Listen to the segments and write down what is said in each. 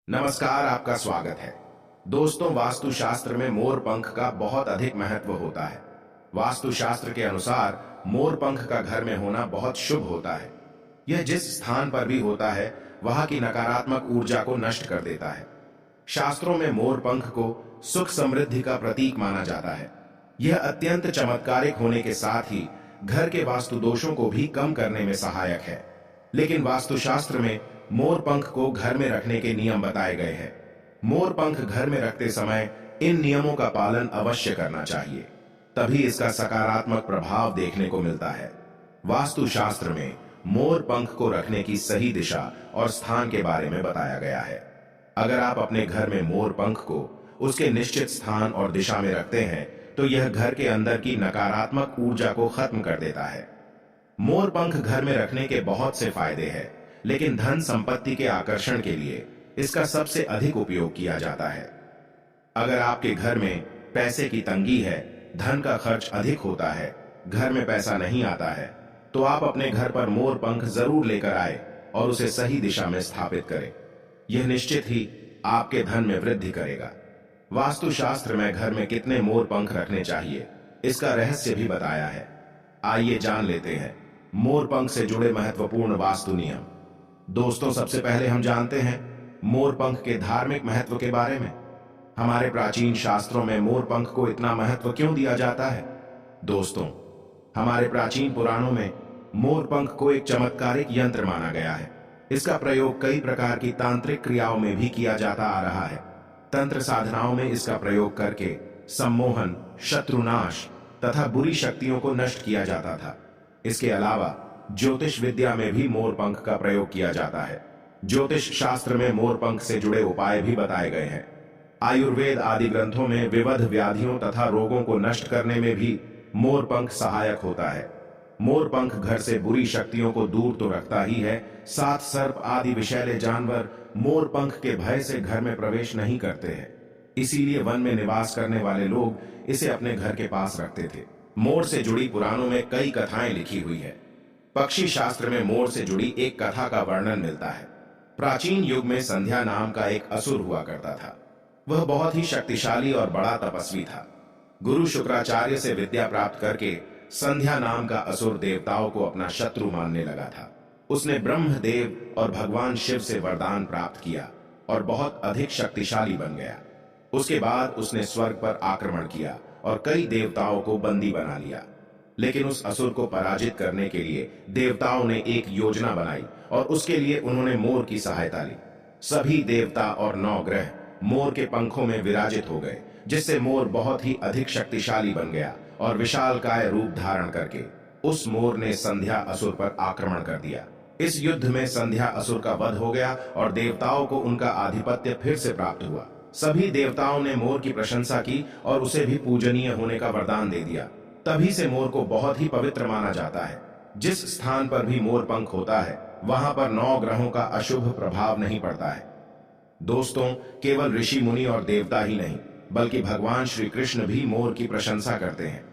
नमस्कार, आपका स्वागत है। दोस्तों, वास्तुशास्त्र में मोर पंख का बहुत अधिक महत्व होता है। वास्तुशास्त्र के अनुसार मोर पंख का घर में होना बहुत शुभ होता है। यह जिस स्थान पर भी होता है वहां की नकारात्मक ऊर्जा को नष्ट कर देता है। शास्त्रों में मोर पंख को सुख समृद्धि का प्रतीक माना जाता है। यह अत्यंत चमत्कारिक होने के साथ ही घर के वास्तु दोषों को भी कम करने में सहायक है। लेकिन वास्तुशास्त्र में मोर पंख को घर में रखने के नियम बताए गए हैं। मोर पंख घर में रखते समय इन नियमों का पालन अवश्य करना चाहिए, तभी इसका सकारात्मक प्रभाव देखने को मिलता है। वास्तुशास्त्र में मोर पंख को रखने की सही दिशा और स्थान के बारे में बताया गया है। अगर आप अपने घर में मोर पंख को उसके निश्चित स्थान और दिशा में रखते हैं तो यह घर के अंदर की नकारात्मक ऊर्जा को खत्म कर देता है। मोर पंख घर में रखने के बहुत से फायदे हैं, लेकिन धन संपत्ति के आकर्षण के लिए इसका सबसे अधिक उपयोग किया जाता है। अगर आपके घर में पैसे की तंगी है, धन का खर्च अधिक होता है, घर में पैसा नहीं आता है, तो आप अपने घर पर मोर पंख जरूर लेकर आए और उसे सही दिशा में स्थापित करें। यह निश्चित ही आपके धन में वृद्धि करेगा। वास्तुशास्त्र में घर में कितने मोर पंख रखने चाहिए, इसका रहस्य भी बताया है। आइए जान लेते हैं मोर पंख से जुड़े महत्वपूर्ण वास्तु नियम। दोस्तों, सबसे पहले हम जानते हैं मोर पंख के धार्मिक महत्व के बारे में। हमारे प्राचीन शास्त्रों में मोर पंख को इतना महत्व क्यों दिया जाता है? दोस्तों, हमारे प्राचीन पुराणों में मोर पंख को एक चमत्कारिक यंत्र माना गया है। इसका प्रयोग कई प्रकार की तांत्रिक क्रियाओं में भी किया जाता आ रहा है। तंत्र साधनाओं में इसका प्रयोग करके सम्मोहन, शत्रुनाश तथा बुरी शक्तियों को नष्ट किया जाता था। इसके अलावा ज्योतिष विद्या में भी मोर पंख का प्रयोग किया जाता है। ज्योतिष शास्त्र में मोर पंख से जुड़े उपाय भी बताए गए हैं। आयुर्वेद आदि ग्रंथों में विविध व्याधियों तथा रोगों को नष्ट करने में भी मोर पंख सहायक होता है। मोर पंख घर से बुरी शक्तियों को दूर तो रखता ही है, साथ सर्प आदि विषैले जानवर मोर पंख के भय से घर में प्रवेश नहीं करते हैं। इसीलिए वन में निवास करने वाले लोग इसे अपने घर के पास रखते थे। मोर से जुड़ी पुराणों में कई कथाएं लिखी हुई है। पक्षी शास्त्र में मोर से जुड़ी एक कथा का वर्णन मिलता है। प्राचीन युग में संध्या नाम का एक असुर हुआ करता था। वह बहुत ही शक्तिशाली और बड़ा तपस्वी था। गुरु शुक्राचार्य से विद्या प्राप्त करके संध्या नाम का असुर देवताओं को अपना शत्रु मानने लगा था। उसने ब्रह्मदेव और भगवान शिव से वरदान प्राप्त किया और बहुत अधिक शक्तिशाली बन गया। उसके बाद उसने स्वर्ग पर आक्रमण किया और कई देवताओं को बंदी बना लिया। लेकिन उस असुर को पराजित करने के लिए देवताओं ने एक योजना बनाई और उसके लिए उन्होंने मोर की सहायता ली। सभी देवता और 9 ग्रह मोर के पंखों में विराजित हो गए, जिससे मोर बहुत ही अधिक शक्तिशाली बन गया और विशालकाय रूप धारण करके उस मोर ने संध्या असुर पर आक्रमण कर दिया। इस युद्ध में संध्या असुर का वध हो गया और देवताओं को उनका आधिपत्य फिर से प्राप्त हुआ। सभी देवताओं ने मोर की प्रशंसा की और उसे भी पूजनीय होने का वरदान दे दिया। तभी से मोर को बहुत ही पवित्र माना जाता है। जिस स्थान पर भी मोर पंख होता है वहां पर 9 ग्रहों का अशुभ प्रभाव नहीं पड़ता है। दोस्तों, केवल ऋषि मुनि और देवता ही नहीं, बल्कि भगवान श्री कृष्ण भी मोर की प्रशंसा करते हैं।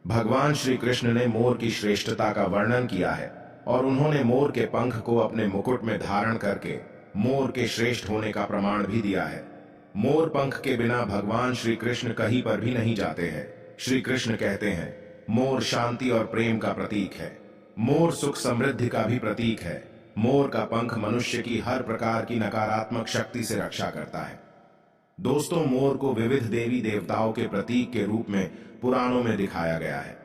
भगवान श्री कृष्ण ने मोर की श्रेष्ठता का वर्णन किया है और उन्होंने मोर के पंख को अपने मुकुट में धारण करके मोर के श्रेष्ठ होने का प्रमाण भी दिया है। मोर पंख के बिना भगवान श्री कृष्ण कहीं पर भी नहीं जाते हैं। श्री कृष्ण कहते हैं, मोर शांति और प्रेम का प्रतीक है, मोर सुख समृद्धि का भी प्रतीक है। मोर का पंख मनुष्य की हर प्रकार की नकारात्मक शक्ति से रक्षा करता है। दोस्तों, मोर को विविध देवी देवताओं के प्रतीक के रूप में पुराणों में दिखाया गया है।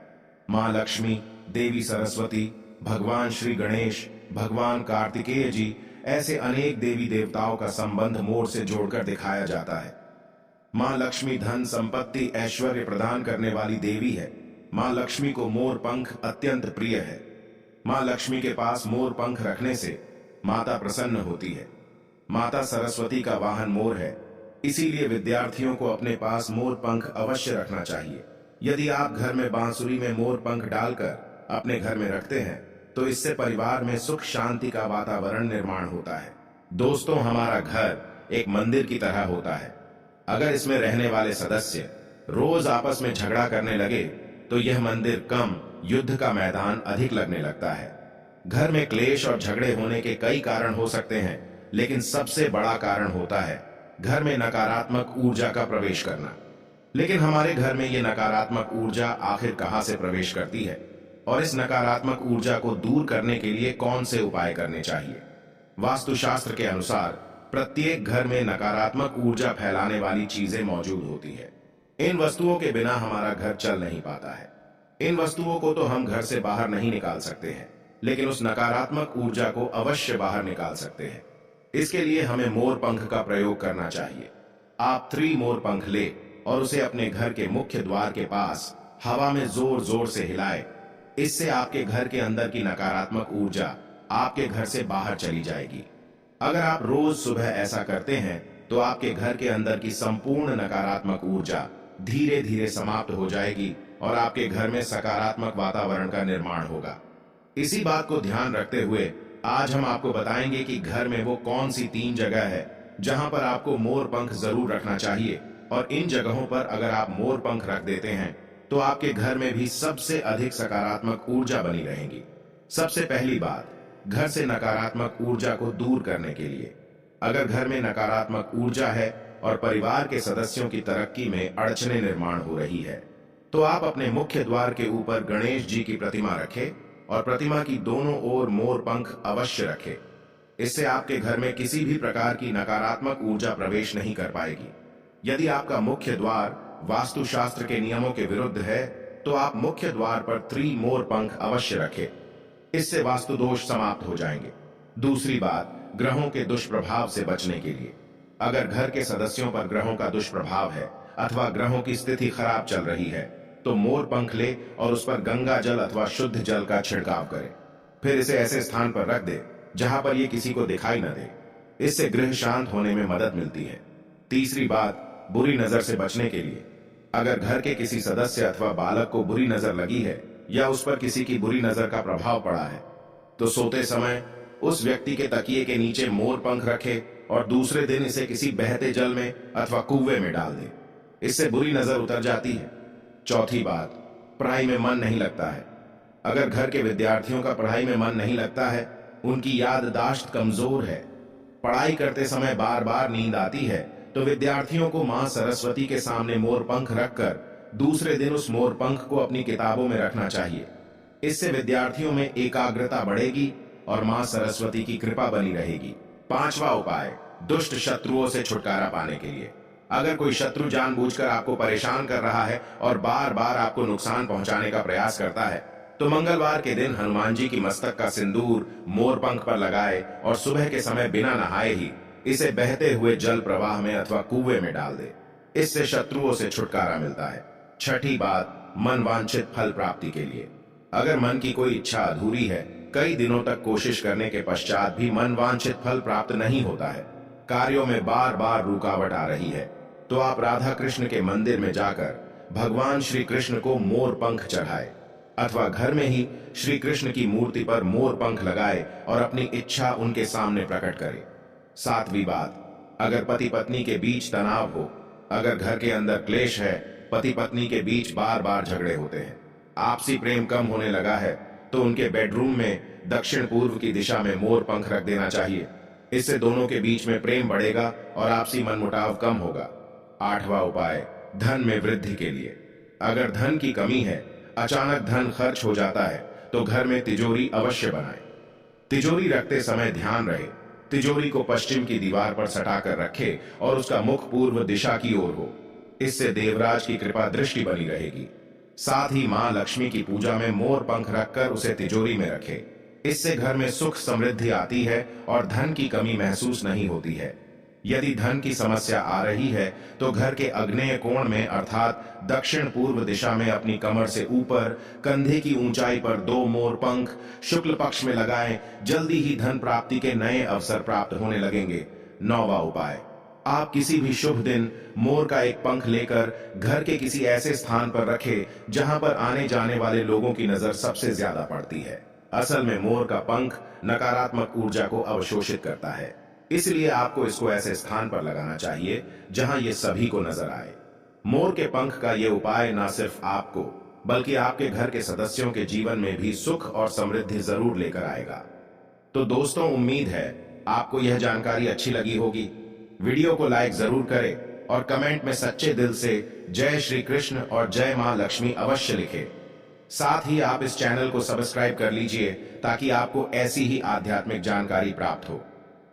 मां लक्ष्मी, देवी सरस्वती, भगवान श्री गणेश, भगवान कार्तिकेय जी, ऐसे अनेक देवी देवताओं का संबंध मोर से जोड़कर दिखाया जाता है। मां लक्ष्मी धन संपत्ति ऐश्वर्य प्रदान करने वाली देवी है। मां लक्ष्मी को मोर पंख अत्यंत प्रिय है। मां लक्ष्मी के पास मोर पंख रखने से माता प्रसन्न होती है। माता सरस्वती का वाहन मोर है, इसीलिए विद्यार्थियों को अपने पास मोर पंख अवश्य रखना चाहिए। यदि आप घर में बांसुरी में मोर पंख डालकर अपने घर में रखते हैं तो इससे परिवार में सुख शांति का वातावरण निर्माण होता है। दोस्तों, हमारा घर एक मंदिर की तरह होता है। अगर इसमें रहने वाले सदस्य रोज आपस में झगड़ा करने लगे तो यह मंदिर कम, युद्ध का मैदान अधिक लगने लगता है। घर में क्लेश और झगड़े होने के कई कारण हो सकते हैं, लेकिन सबसे बड़ा कारण होता है घर में नकारात्मक ऊर्जा का प्रवेश करना। लेकिन हमारे घर में ये नकारात्मक ऊर्जा आखिर कहां से प्रवेश करती है और इस नकारात्मक ऊर्जा को दूर करने के लिए कौन से उपाय करने चाहिए? वास्तुशास्त्र के अनुसार प्रत्येक घर में नकारात्मक ऊर्जा फैलाने वाली चीजें मौजूद होती है। इन वस्तुओं के बिना हमारा घर चल नहीं पाता है। इन वस्तुओं को तो हम घर से बाहर नहीं निकाल सकते हैं, लेकिन उस नकारात्मक ऊर्जा को अवश्य बाहर निकाल सकते हैं। इसके लिए हमें मोर पंख का प्रयोग करना चाहिए। आप मोर पंख ले और उसे अपने घर के मुख्य द्वार के पास हवा में जोर जोर से हिलाए। इससे आपके घर के अंदर की नकारात्मक ऊर्जा आपके घर से बाहर चली जाएगी। अगर आप रोज सुबह ऐसा करते हैं तो आपके घर के अंदर की संपूर्ण नकारात्मक ऊर्जा धीरे धीरे समाप्त हो जाएगी और आपके घर में सकारात्मक वातावरण का निर्माण होगा। इसी बात को ध्यान रखते हुए आज हम आपको बताएंगे कि घर में वो कौन सी 3 जगह है जहां पर आपको मोर पंख जरूर रखना चाहिए, और इन जगहों पर अगर आप मोर पंख रख देते हैं तो आपके घर में भी सबसे अधिक सकारात्मक ऊर्जा बनी रहेगी। सबसे पहली बात, घर से नकारात्मक ऊर्जा को दूर करने के लिए अगर घर में नकारात्मक ऊर्जा है और परिवार के सदस्यों की तरक्की में अड़चने निर्माण हो रही है तो आप अपने मुख्य द्वार के ऊपर गणेश जी की प्रतिमा रखें और प्रतिमा की दोनों ओर मोर पंख अवश्य रखें। इससे आपके घर में किसी भी प्रकार की नकारात्मक ऊर्जा प्रवेश नहीं कर पाएगी। यदि आपका मुख्य द्वार वास्तुशास्त्र के नियमों के विरुद्ध है तो आप मुख्य द्वार पर मोर पंख अवश्य रखें। इससे वास्तु दोष समाप्त हो जाएंगे। दूसरी बात, ग्रहों के दुष्प्रभाव से बचने के लिए अगर घर के सदस्यों पर ग्रहों का दुष्प्रभाव है अथवा ग्रहों की स्थिति खराब चल रही है तो मोर पंख ले और उस पर गंगा जल अथवा शुद्ध जल का छिड़काव करें। फिर इसे ऐसे स्थान पर रख दे जहां पर यह किसी को दिखाई न दे। इससे गृह शांत होने में मदद मिलती है। तीसरी बात, बुरी नजर से बचने के लिए अगर घर के किसी सदस्य अथवा बालक को बुरी नजर लगी है या उस पर किसी की बुरी नजर का प्रभाव पड़ा है तो सोते समय उस व्यक्ति के तकिए के नीचे मोर पंख रखे और दूसरे दिन इसे किसी बहते जल में अथवा कुएं में डाल दे। इससे बुरी नजर उतर जाती है। चौथी बात, पढ़ाई में मन नहीं लगता है। अगर घर के विद्यार्थियों का पढ़ाई में मन नहीं लगता है, उनकी याददाश्त कमजोर है, पढ़ाई करते समय बार बार नींद आती है, तो विद्यार्थियों को मां सरस्वती के सामने मोर पंख रखकर दूसरे दिन उस मोर पंख को अपनी किताबों में रखना चाहिए। इससे विद्यार्थियों में एकाग्रता बढ़ेगी और मां सरस्वती की कृपा बनी रहेगी। 5वां उपाय, दुष्ट शत्रुओं से छुटकारा पाने के लिए अगर कोई शत्रु जानबूझकर आपको परेशान कर रहा है और बार बार आपको नुकसान पहुंचाने का प्रयास करता है तो मंगलवार के दिन हनुमान जी की मस्तक का सिंदूर मोर पंख पर लगाए और सुबह के समय बिना नहाए ही इसे बहते हुए जल प्रवाह में अथवा कुएं में डाल दे। इससे शत्रुओं से छुटकारा मिलता है। छठी बात, मन वांछित फल प्राप्ति के लिए अगर मन की कोई इच्छा अधूरी है, कई दिनों तक कोशिश करने के पश्चात भी मन वांछित फल प्राप्त नहीं होता है, कार्यों में बार बार रुकावट आ रही है, तो आप राधा कृष्ण के मंदिर में जाकर भगवान श्री कृष्ण को मोर पंख चढ़ाए अथवा घर में ही श्री कृष्ण की मूर्ति पर मोर पंख लगाए और अपनी इच्छा उनके सामने प्रकट करे। 7वीं बात, अगर पति पत्नी के बीच तनाव हो, अगर घर के अंदर क्लेश है, पति पत्नी के बीच बार बार झगड़े होते हैं, आपसी प्रेम कम होने लगा है, तो उनके बेडरूम में दक्षिण पूर्व की दिशा में मोर पंख रख देना चाहिए। इससे दोनों के बीच में प्रेम बढ़ेगा और आपसी मनमुटाव कम होगा। 8वां उपाय, धन में वृद्धि के लिए अगर धन की कमी है, अचानक धन खर्च हो जाता है, तो घर में तिजोरी अवश्य बनाएं। तिजोरी रखते समय ध्यान रहे तिजोरी को पश्चिम की दीवार पर सटाकर रखे और उसका मुख पूर्व दिशा की ओर हो। इससे देवराज की कृपा दृष्टि बनी रहेगी। साथ ही मां लक्ष्मी की पूजा में मोर पंख रखकर उसे तिजोरी में रखे। इससे घर में सुख समृद्धि आती है और धन की कमी महसूस नहीं होती है। यदि धन की समस्या आ रही है तो घर के आग्नेय कोण में अर्थात दक्षिण पूर्व दिशा में अपनी कमर से ऊपर कंधे की ऊंचाई पर 2 मोर पंख शुक्ल पक्ष में लगाएं। जल्दी ही धन प्राप्ति के नए अवसर प्राप्त होने लगेंगे। 9वां उपाय, आप किसी भी शुभ दिन मोर का एक पंख लेकर घर के किसी ऐसे स्थान पर रखें जहां पर आने जाने वाले लोगों की नजर सबसे ज्यादा पड़ती है। असल में मोर का पंख नकारात्मक ऊर्जा को अवशोषित करता है, इसलिए आपको इसको ऐसे स्थान पर लगाना चाहिए जहां ये सभी को नजर आए। मोर के पंख का ये उपाय न सिर्फ आपको बल्कि आपके घर के सदस्यों के जीवन में भी सुख और समृद्धि जरूर लेकर आएगा। तो दोस्तों, उम्मीद है आपको यह जानकारी अच्छी लगी होगी। वीडियो को लाइक जरूर करें और कमेंट में सच्चे दिल से जय श्री कृष्ण और जय मां लक्ष्मी अवश्य लिखें। साथ ही आप इस चैनल को सब्सक्राइब कर लीजिए ताकि आपको ऐसी ही आध्यात्मिक जानकारी प्राप्त हो।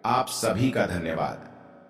आप सभी का धन्यवाद।